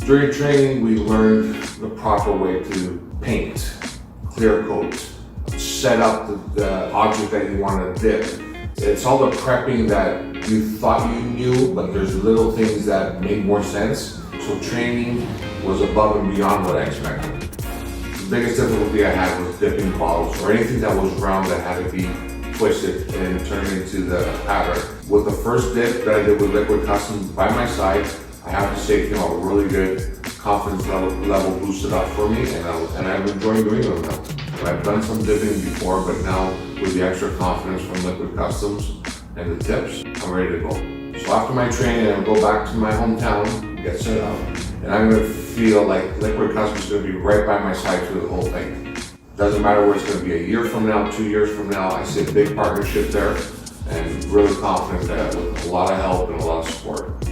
During training, we learned the proper way to paint, clear coat, set up the object that you want to dip. It's all the prepping that you thought you knew, but there's little things that made more sense. So training was above and beyond what I expected. The biggest difficulty I had was dipping bottles or anything that was round that had to be twisted and turned into the pattern. With the first dip that I did with Liquid Customs by my side, I have to say it came out really good. Confidence level boosted up for me, and I'm enjoying doing them now. I've done some dipping before, but now with the extra confidence from Liquid Customs and the tips, I'm ready to go. So after my training, I'll go back to my hometown, get set up, and I'm gonna feel like Liquid Customs is gonna be right by my side through the whole thing. Doesn't matter where it's gonna be, a year from now, 2 years from now, I see a big partnership there, and really confident that with a lot of help and a lot of support.